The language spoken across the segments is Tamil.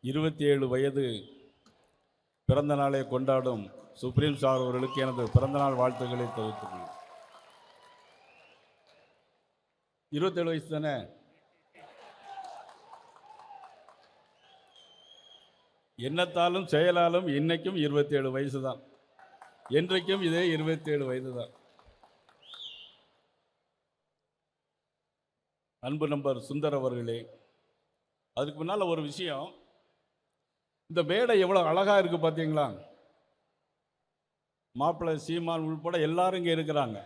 27 வயது பிறந்த நாளை கொண்டாடும் சுப்ரீம் ஸ்டார் அவர்களுக்கு எனது பிறந்தநாள் வாழ்த்துக்களை தெரிவித்துள்ளேன். 27 வயசு தானே? எண்ணத்தாலும் செயலாலும் இன்னைக்கும் 27 வயசு தான். என்றைக்கும் இதே 27 வயது தான். அன்பு நண்பர் சுந்தர் அவர்களே, அதுக்கு முன்னால் ஒரு விஷயம், இந்த மேடை எவ்வளோ அழகாக இருக்குது பார்த்தீங்களா? மாப்பிள்ளை சீமான் உள்பட எல்லாரும் இங்கே இருக்கிறாங்க.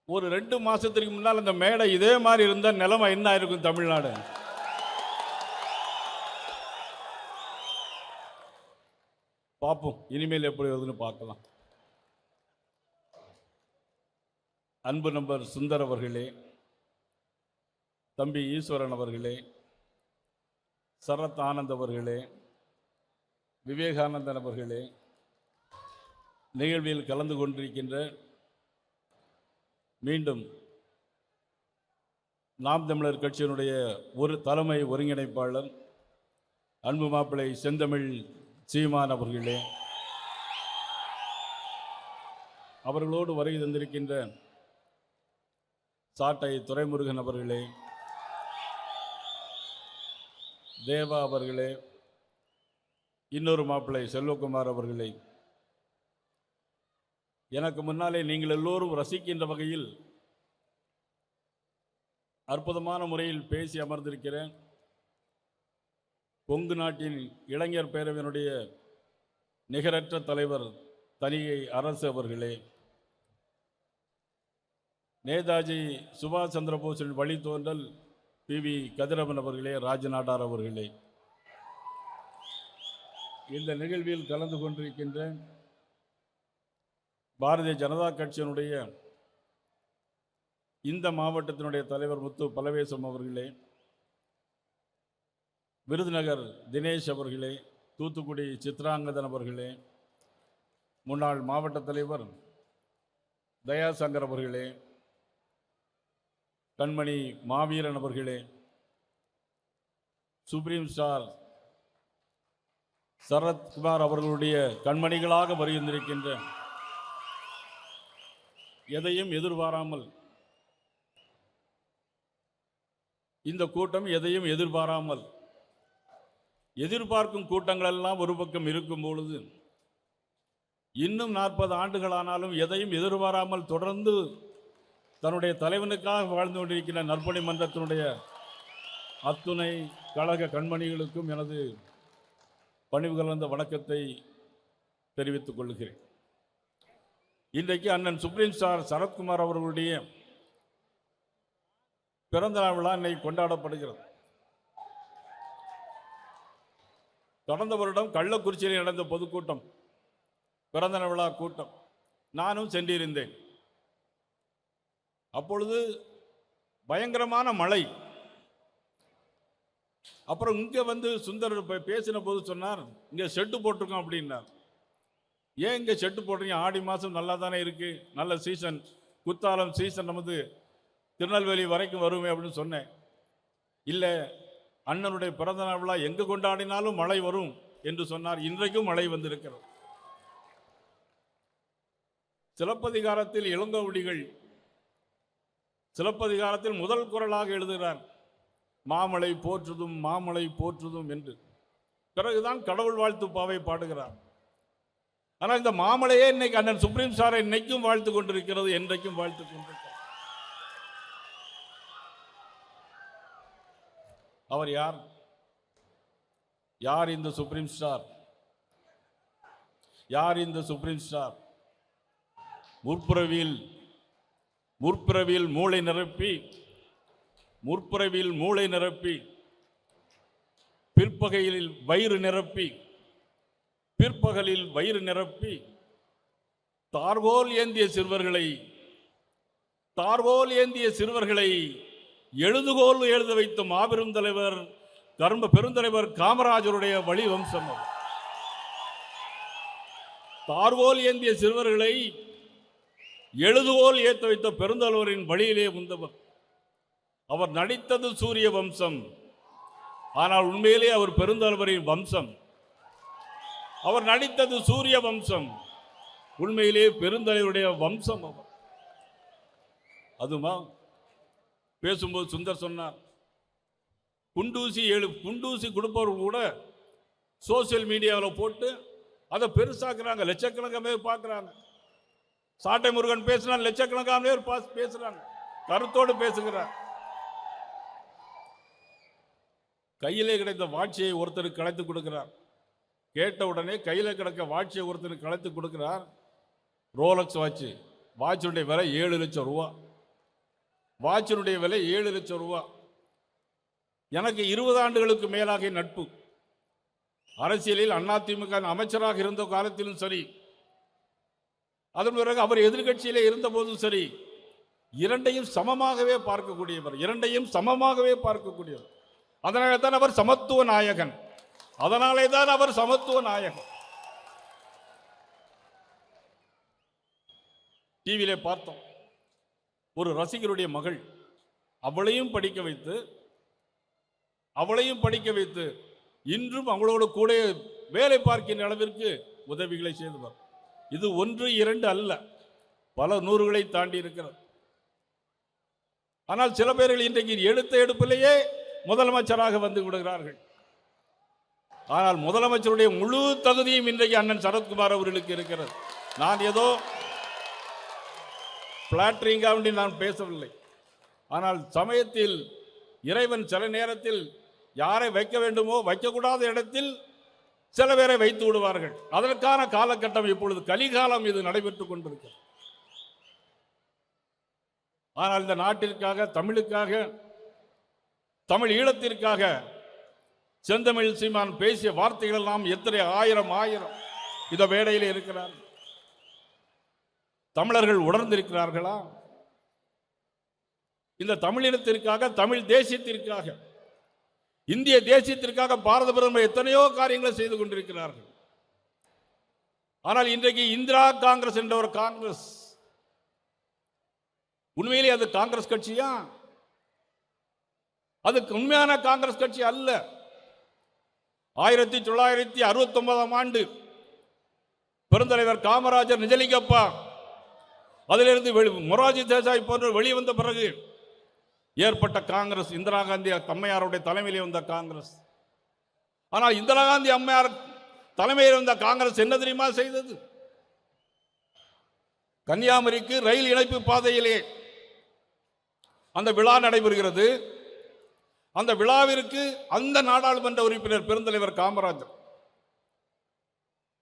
ஒரு 2 மாதத்துக்கு முன்னால் இந்த மேடை இதே மாதிரி இருந்தால் நிலைமை என்ன இருக்கும் தமிழ்நாடு? பார்ப்போம், இனிமேல் எப்படி வருதுன்னு பார்க்கலாம். அன்பு நண்பர் சுந்தர் அவர்களே, தம்பி ஈஸ்வரன் அவர்களே, சரத் ஆனந்த் அவர்களே, விவேகானந்தன் அவர்களே, நிகழ்வில் கலந்து கொண்டிருக்கின்ற மீண்டும் நாம் தமிழர் கட்சியினுடைய ஒரு தலைமை ஒருங்கிணைப்பாளர் அன்பு மாப்பிள்ளை செந்தமிழ் சீமான் அவர்களே, அவர்களோடு வருகை தந்திருக்கின்ற சாட்டை துரைமுருகன் அவர்களே, தேவா அவர்களே, இன்னொரு மாப்பிள்ளை செல்வகுமார் அவர்களே, எனக்கு முன்னாலே நீங்கள் எல்லோரும் ரசிக்கின்ற வகையில் அற்புதமான முறையில் பேசி அமர்ந்திருக்கிறேன் கொங்கு நாட்டின் இளைஞர் பேரவையினுடைய நிகரற்ற தலைவர் தனிகை அரசு அவர்களே, நேதாஜி சுபாஷ் சந்திரபோஸின் வழித்தோன்றல் PV கதிரவன் அவர்களே, ராஜநாடார் அவர்களே, இந்த நிகழ்வில் கலந்து கொண்டிருக்கின்ற பாரதிய ஜனதா கட்சியினுடைய இந்த மாவட்டத்தினுடைய தலைவர் முத்து பலவேசம் அவர்களே, விருதுநகர் தினேஷ் அவர்களே, தூத்துக்குடி சித்ராங்கதன் அவர்களே, முன்னாள் மாவட்ட தலைவர் தயாசங்கர் அவர்களே, கண்மணி மாவீரன் அவர்களே, சுப்ரீம் ஸ்டார் சரத்குமார் அவர்களுடைய கண்மணிகளாக வருகின்றிருக்கின்ற எதையும் எதிர்பாராமல் இந்த கூட்டம் எதையும் எதிர்பாராமல் எதிர்பார்க்கும் கூட்டங்கள் எல்லாம் ஒரு பக்கம் இருக்கும் பொழுது இன்னும் 40 ஆண்டுகளானாலும் எதையும் எதிர்பாராமல் தொடர்ந்து தன்னுடைய தலைவனுக்காக வாழ்ந்து கொண்டிருக்கின்ற நற்பணி மன்றத்தினுடைய அத்துணை கழக கண்மணிகளுக்கும் எனது பணிவு கலந்த வணக்கத்தை தெரிவித்துக் கொள்கிறேன். இன்றைக்கு அண்ணன் சுப்ரீம் ஸ்டார் சரத்குமார் அவர்களுடைய பிறந்தநாள் விழா இன்னைக்கு கொண்டாடப்படுகிறது. கடந்த வருடம் கள்ளக்குறிச்சியில் நடந்த பொதுக்கூட்டம், பிறந்தநாள் விழா கூட்டம், நானும் சென்றிருந்தேன். அப்பொழுது பயங்கரமான மழை. அப்புறம் இங்கே வந்து சுந்தர் பேசின போது சொன்னார், இங்கே ஷெட்டு போட்டிருக்கோம் அப்படின்னார். ஏன் இங்கே ஷெட்டு போடுறீங்க? ஆடி மாதம் நல்லா தானே இருக்குது, நல்ல சீசன், குத்தாலம் சீசன் நமது திருநெல்வேலி வரைக்கும் வருமே அப்படின்னு சொன்னேன். இல்லை, அண்ணனுடைய பிறந்தநாள் விழா எங்கே கொண்டாடினாலும் மழை வரும் என்று சொன்னார். இன்றைக்கும் மழை வந்திருக்கிறது. சிலப்பதிகாரத்தில் இளங்கோவடிகள் சிலப்பதிகாரத்தில் முதல் குரலாக எழுதுகிறார், மாமலை போற்றுதும் மாமலை போற்றுதும் என்று. பிறகுதான் கடவுள் வாழ்த்து பாவை பாடுகிறார். ஆனால் இந்த மாமலையே இன்னைக்கு அண்ணன் சுப்ரீம் ஸ்டாரை இன்னைக்கும் வாழ்த்து கொண்டிருக்கிறது, என்றைக்கும் வாழ்த்து கொண்டிருக்கிறது. அவர் யார்? யார் இந்த சுப்ரீம் ஸ்டார்? யார் இந்த சுப்ரீம் ஸ்டார்? முற்பிறவியில் மூளை நிரப்பி பிற்பகலில் வயிறு நிரப்பி தார்போல் ஏந்திய சிறுவர்களை எழுதுகோல் எழுத வைத்த மாபெரும் தலைவர் பெருந்தலைவர் காமராஜருடைய வழி வம்சம். தார்போல் ஏந்திய சிறுவர்களை எழுதுகோல் ஏற்ற வைத்த பெருந்தலைவரின் வழியிலே வந்தவர். அவர் நடித்தது சூரிய வம்சம், ஆனால் உண்மையிலே அவர் பெருந்தலைவரின் வம்சம். அவர் நடித்தது சூரிய வம்சம், உண்மையிலே பெருந்தலைவருடைய வம்சம் அவர். அதுமா பேசும்போது சுந்தர் சொன்னார், குண்டூசி கொடுப்பவர்கள் கூட சோசியல் மீடியாவில் போட்டு அதை பெருசாக்குறாங்க, லட்சக்கணக்கான பேர் பார்க்குறாங்க. சாட்டை முருகன் பேசினா லட்சக்கணக்கான பேர் பேசுறாங்க, கருத்தோடு பேசுகிறார். கையிலே கிடைத்த வாட்சியை ஒருத்தருக்கு கலைத்து கொடுக்கிறார். கேட்ட உடனே கையில் கிடக்க வாட்சியை ஒருத்தருக்கு கலைத்து கொடுக்கிறார். ரோலக்ஸ் வாட்சி, வாட்சினுடைய விலை 7 லட்சம் ரூபா. வாட்சினுடைய விலை 7 லட்சம் ரூபா. எனக்கு 20 ஆண்டுகளுக்கு மேலாக நட்பு. அரசியலில் அதிமுக அமைச்சராக இருந்த காலத்திலும் சரி, அதன் பிறகு அவர் எதிர்கட்சியிலே இருந்த போதும் சரி, இரண்டையும் சமமாகவே பார்க்கக்கூடியவர், இரண்டையும் சமமாகவே பார்க்கக்கூடியவர். அதனால தான் அவர் சமத்துவ நாயகன், அதனாலே தான் அவர் சமத்துவ நாயகன். டிவியிலே பார்த்தோம், ஒரு ரசிகருடைய மகள், அவளையும் படிக்க வைத்து இன்றும் அவங்களோட கூட வேலை பார்க்கின்ற அளவிற்கு உதவிகளை செய்தவர். இது 1, 2 அல்ல, பல நூறுகளை தாண்டி இருக்கிறது. ஆனால் சில பேர்கள் இன்றைக்கு எடுத்த எடுப்பிலேயே முதலமைச்சராக வந்து விடுகிறார்கள். ஆனால் முதலமைச்சருடைய முழு தகுதியும் இன்றைக்கு அண்ணன் சரத்குமார் அவர்களுக்கு இருக்கிறது. நான் ஏதோ பிளாட்டரிங்காக நான் பேசவில்லை. ஆனால் சமயத்தில் இறைவன் சில நேரத்தில் யாரை வைக்க வேண்டுமோ வைக்கக்கூடாத இடத்தில் சில பேரை வைத்து விடுவார்கள். அதற்கான காலகட்டம் இப்பொழுது கலிகாலம் இது நடைபெற்றுக் கொண்டிருக்கிறது. ஆனால் இந்த நாட்டிற்காக, தமிழுக்காக, தமிழ் ஈழத்திற்காக செந்தமிழ் சீமான் பேசிய வார்த்தைகள் எல்லாம் எத்தனை ஆயிரம் இந்த வேடையில் இருக்கிறார்கள். தமிழர்கள் உணர்ந்திருக்கிறார்களா? இந்த தமிழினத்திற்காக, தமிழ் தேசியத்திற்காக, இந்திய தேசியத்திற்காக பாரத பிரதமர் எத்தனையோ காரியங்களை செய்து கொண்டிருக்கிறார்கள். ஆனால் இன்றைக்கு இந்திரா காங்கிரஸ் என்ற ஒரு காங்கிரஸ், உண்மையிலே அது காங்கிரஸ் கட்சியா? அது உண்மையான காங்கிரஸ் கட்சி அல்ல. 1969ஆம் ஆண்டு பெருந்தலைவர் காமராஜர், நிஜலிங்கப்பா, அதிலிருந்து மொரார்ஜி தேசாய் போன்ற வெளிவந்த பிறகு ஏற்பட்ட காங்கிரஸ், இந்திரா காந்தி அம்மையாருடைய தலைமையிலே வந்த காங்கிரஸ். ஆனால் இந்திரா காந்தி அம்மையார் தலைமையில் வந்த காங்கிரஸ் என்ன தெரியுமா செய்தது? கன்னியாகுமரிக்கு ரயில் இணைப்பு பாதையிலே அந்த விழா நடைபெறுகிறது. அந்த விழாவிற்கு அந்த நாடாளுமன்ற உறுப்பினர் பெருந்தலைவர் காமராஜர்,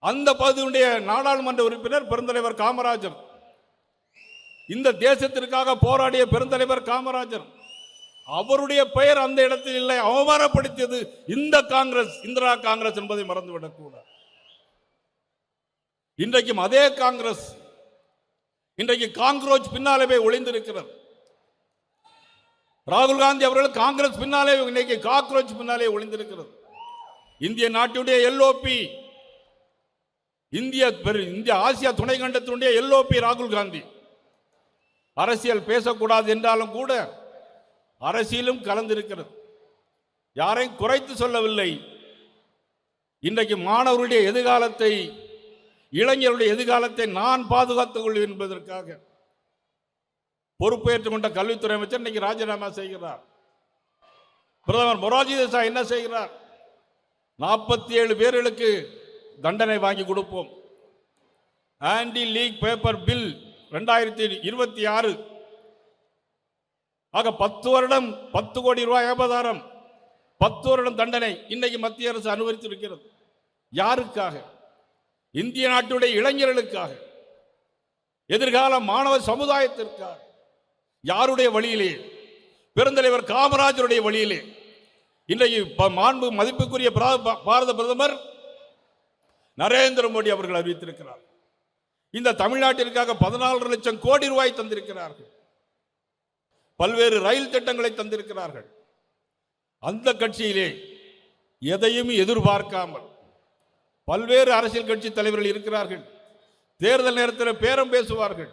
அந்த பகுதியுடைய நாடாளுமன்ற உறுப்பினர் பெருந்தலைவர் காமராஜர், இந்த தேசத்திற்காக போராடிய பெருந்தலைவர் காமராஜர், அவருடைய பெயர் அந்த இடத்தில் இல்லை. அவமானப்படுத்தியது இந்த காங்கிரஸ், இந்திரா காங்கிரஸ் என்பதை மறந்துவிடக் கூடாது. இன்றைக்கும் அதே காங்கிரஸ் இன்றைக்கு காங்கிரோச் பின்னாலே ஒளிந்திருக்கிறது. ராகுல் காந்தி அவர்கள் காங்கிரஸ் பின்னாலே, இன்னைக்கு காக்ரோச் பின்னாலே ஒளிந்திருக்கிறது. இந்திய நாட்டுடைய எல்ஓபி, இந்திய ஆசியா துணை கண்டத்தினுடைய எல்ஓபி ராகுல் காந்தி. அரசியல் பேசக்கூடாது என்றாலும் கூட அரசியலும் கலந்திருக்கிறது. யாரையும் குறைத்து சொல்லவில்லை. இன்றைக்கு மாணவர்களுடைய எதிர்காலத்தை, இளைஞருடைய எதிர்காலத்தை நான் பாதுகாத்துக் கொள்வேன் என்பதற்காக பொறுப்பேற்றுக் கொண்ட கல்வித்துறை அமைச்சர் இன்னைக்கு ராஜினாமா செய்கிறார். பிரதமர் மொரார்ஜி தேசாய் என்ன செய்கிறார்? 47 பேர்களுக்கு தண்டனை வாங்கி கொடுப்போம். ஆன்டி லீக் பேப்பர் பில் 2026 ஆக 10 வருடம் 10 கோடி ரூபாய் அபராதம், 10 வருடம் தண்டனை இன்னைக்கு மத்திய அரசு அனுமதித்திருக்கிறது. யாருக்காக? இந்திய நாட்டுடைய இளைஞர்களுக்காக, எதிர்கால மாணவ சமுதாயத்திற்காக. யாருடைய வழியிலே? பெருந்தலைவர் காமராஜருடைய வழியிலே. இன்றைக்கு மாண்பு மதிப்புக்குரிய பாரத பிரதமர் நரேந்திர மோடி அவர்கள் அறிவித்திருக்கிறார். இந்த தமிழ்நாட்டிற்காக 14 லட்சம் கோடி ரூபாய் தந்திருக்கிறார்கள். பல்வேறு ரயில் திட்டங்களை தந்திருக்கிறார்கள். அந்த கட்சியிலே எதையும் எதிர்பார்க்காமல் பல்வேறு அரசியல் கட்சி தலைவர்கள் இருக்கிறார்கள். தேர்தல் நேரத்தில் பேரம் பேசுவார்கள்.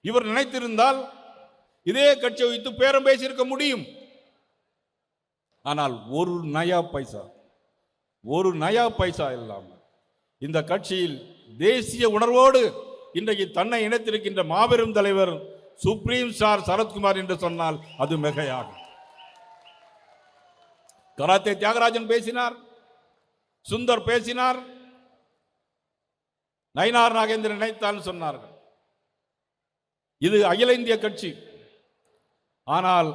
இவர் நினைத்திருந்தால் இதே கட்சியை வைத்து பேரம் பேசியிருக்க முடியும். ஆனால் ஒரு நயா பைசா இல்லாமல் இந்த கட்சியில் தேசிய உணர்வோடு இன்றைக்கு தன்னை இணைத்திருக்கின்ற மாபெரும் தலைவர் சுப்ரீம் ஸ்டார் சரத்குமார் என்று சொன்னால் அது மிகையாகும். கராத்தே தியாகராஜன் பேசினார், சுந்தர் பேசினார், நயினார் நாகேந்திரன் நினைத்தால் சொன்னார்கள். இது அகில இந்திய கட்சி. ஆனால்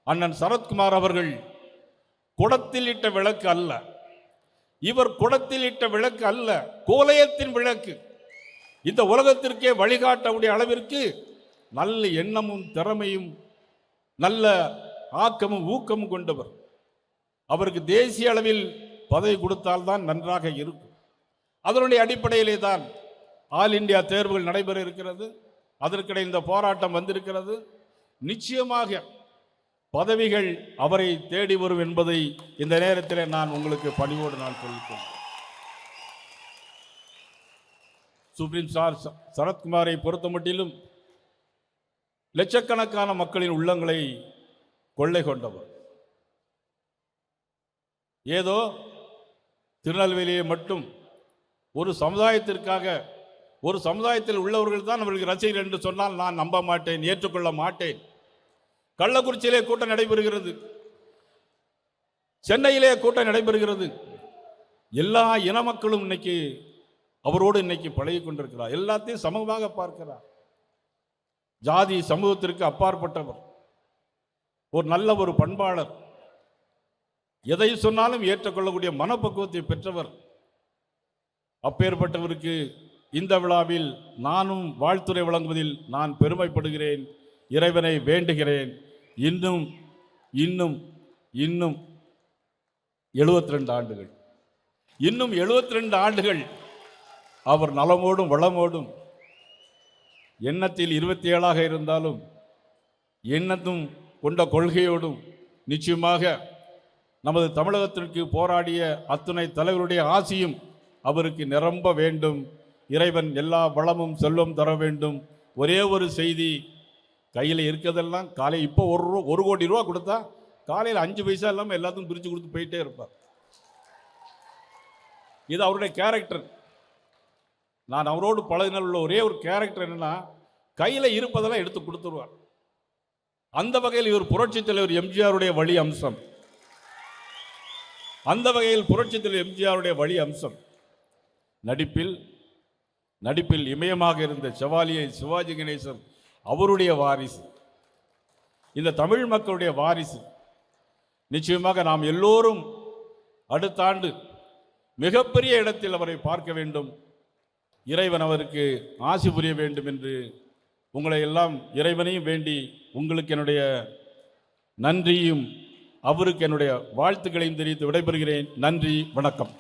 அண்ணன் சரத்குமார் அவர்கள் குடத்தில் இட்ட விளக்கு அல்ல. இவர் குடத்தில் இட்ட விளக்கு அல்ல, கோலயத்தின் விளக்கு. இந்த உலகத்திற்கே வழிகாட்டக்கூடிய அளவிற்கு நல்ல எண்ணமும் திறமையும் நல்ல ஆக்கமும் ஊக்கமும் கொண்டவர். அவருக்கு தேசிய அளவில் பதவி கொடுத்தால்தான் நன்றாக இருக்கும். அதனுடைய அடிப்படையிலே தான் ஆல் இந்தியா தேர்வுகள் நடைபெற இருக்கிறது. அதற்கிடையே இந்த போராட்டம் வந்திருக்கிறது. நிச்சயமாக பதவிகள் அவரை தேடி வரும் என்பதை இந்த நேரத்தில் நான் உங்களுக்கு பணிவோடு நான் சொல்லிக்கொள்கிறேன். சுப்ரீம் ஸ்டார் சரத்குமாரை பொறுத்த மட்டிலும் லட்சக்கணக்கான மக்களின் உள்ளங்களை கொள்ளை கொண்டவர். ஏதோ திருநெல்வேலியை மட்டும் ஒரு சமுதாயத்திற்காக, ஒரு சமுதாயத்தில் உள்ளவர்கள் தான் அவர்களுக்கு ரசிகர்கள் என்று சொன்னால் நான் நம்ப மாட்டேன், ஏற்றுக்கொள்ள மாட்டேன். கள்ளக்குறிச்சியிலே கூட்டம் நடைபெறுகிறது, சென்னையிலே கூட்டம் நடைபெறுகிறது. எல்லா இன மக்களும் இன்னைக்கு அவரோடு இன்னைக்கு பழகி கொண்டிருக்கிறார். எல்லாத்தையும் சமமாக பார்க்கிறார். ஜாதி சமூகத்திற்கு அப்பாற்பட்டவர், ஒரு நல்ல ஒரு பண்பாளர், எதை சொன்னாலும் ஏற்றுக்கொள்ளக்கூடிய மனப்பக்குவத்தை பெற்றவர். அப்பேற்பட்டவருக்கு இந்த விழாவில் நானும் வாழ்த்துரை வழங்குவதில் நான் பெருமைப்படுகிறேன். இறைவனை வேண்டுகிறேன். இன்னும் இன்னும் இன்னும் 72 ஆண்டுகள், இன்னும் 72 ஆண்டுகள் அவர் நலமோடும் வளமோடும், எண்ணத்தில் 27ஆக இருந்தாலும் எண்ணத்தும் கொண்ட கொள்கையோடும் நிச்சயமாக நமது தமிழகத்திற்கு போராடிய அத்துணை தலைவருடைய ஆசியும் அவருக்கு நிரம்ப வேண்டும். இறைவன் எல்லா வளமும் செல்வம் தர வேண்டும். ஒரே ஒரு செய்தி, கையில் இருக்கிறதெல்லாம் காலை இப்போ 1 கோடி ரூபா கொடுத்தா காலையில் 5 பைசா இல்லாமல் எல்லாத்தையும் பிரித்து கொடுத்து போயிட்டே இருப்பார். இது அவருடைய கேரக்டர். நான் அவரோடு பழகினால் உள்ள ஒரே ஒரு கேரக்டர் என்னன்னா, கையில் இருப்பதெல்லாம் எடுத்து கொடுத்துருவார். அந்த வகையில் இவர் புரட்சித் தலைவர் எம்ஜிஆருடைய வழி அம்சம். அந்த வகையில் புரட்சித் தலைவர் எம்ஜிஆருடைய வழி அம்சம். நடிப்பில் இமயமாக இருந்த செவாலியை சிவாஜி கணேசன் அவருடைய வாரிசு, இந்த தமிழ் மக்களுடைய வாரிசு. நிச்சயமாக நாம் எல்லோரும் அடுத்த ஆண்டு மிகப்பெரிய இடத்தில் அவரை பார்க்க வேண்டும். இறைவன் அவருக்கு ஆசி புரிய வேண்டும் என்று உங்களை எல்லாம் இறைவனையும் வேண்டி உங்களுக்கு என்னுடைய நன்றியும் அவருக்கு என்னுடைய வாழ்த்துக்களையும் தெரிவித்து விடைபெறுகிறேன். நன்றி, வணக்கம்.